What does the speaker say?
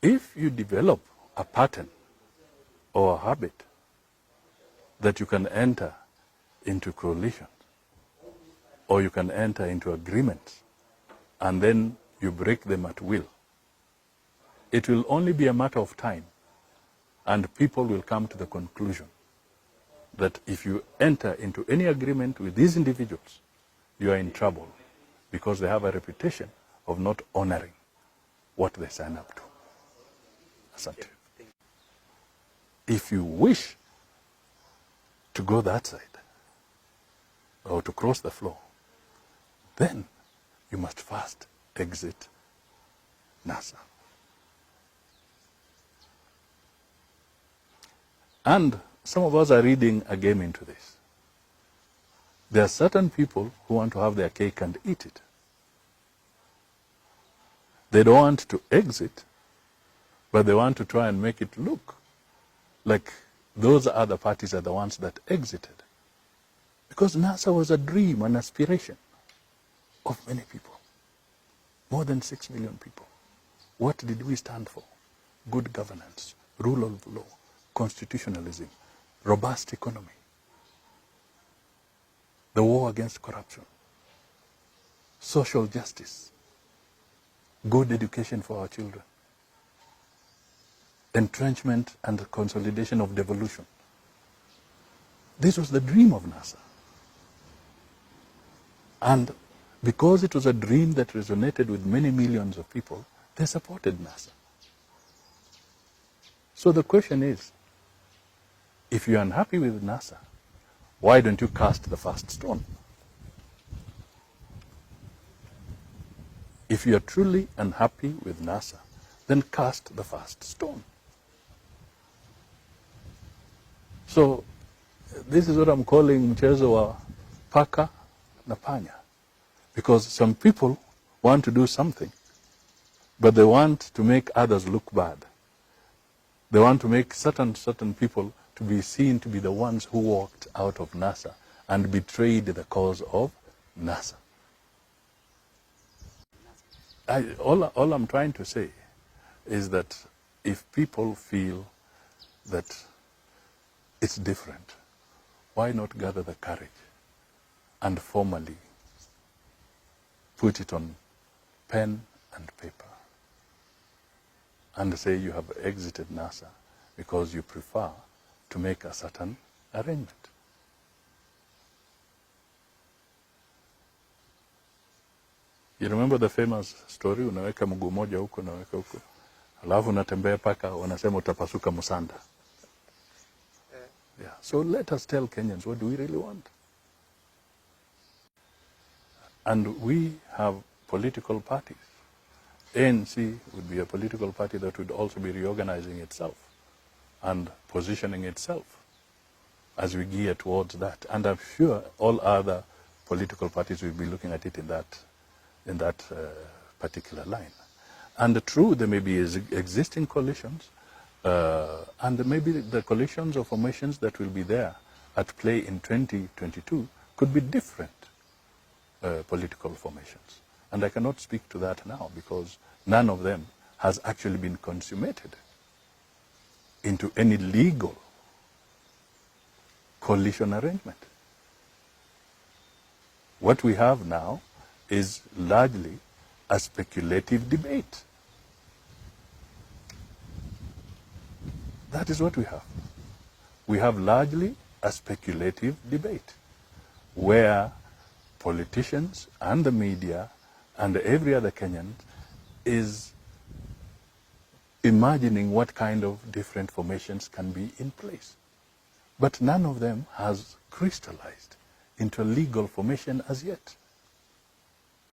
If you develop a pattern or a habit that you can enter into coalitions or you can enter into agreements and then you break them at will, it will only be a matter of time and people will come to the conclusion that if you enter into any agreement with these individuals, you are in trouble because they have a reputation of not honoring what they sign up to. Asante. If you wish to go that side or to cross the floor, then you must first exit NASA. And some of us are reading a game into this. There are certain people who want to have their cake and eat it. They don't want to exit, but they want to try and make it look like those other parties are the ones that exited. Because NASA was a dream, an aspiration of many people. More than 6 million people. What did we stand for? Good governance, rule of law, constitutionalism, robust economy, the war against corruption, social justice, good education for our children, entrenchment and consolidation of devolution. This was the dream of NASA. And because it was a dream that resonated with many millions of people, they supported NASA. So the question is, if you're unhappy with NASA, why don't you cast the first stone? If you are truly unhappy with NASA, then cast the first stone. So this is what I'm calling mchezo wa paka na panya. Because some people want to do something, but they want to make others look bad. They want to make certain people to be seen to be the ones who walked out of NASA and betrayed the cause of NASA. All I'm trying to say is that if people feel that it's different, why not gather the courage and formally put it on pen and paper and say you have exited NASA because you prefer to make a certain arrangement. You remember the famous story, unaweka mguu moja huko, unaweka huko, alafu unatembea paka, wanasema utapasuka musanda. Yeah. So let us tell Kenyans, what do we really want? And we have political parties. ANC would be a political party that would also be reorganizing itself and positioning itself as we gear towards that. And I'm sure all other political parties will be looking at it in that particular line. And true, there may be existing coalitions, and maybe the coalitions or formations that will be there at play in 2022 could be different political formations. And I cannot speak to that now because none of them has actually been consummated into any legal coalition arrangement. What we have now is largely a speculative debate. That is what we have. We have largely a speculative debate where politicians and the media and every other Kenyan is imagining what kind of different formations can be in place. But none of them has crystallized into a legal formation as yet.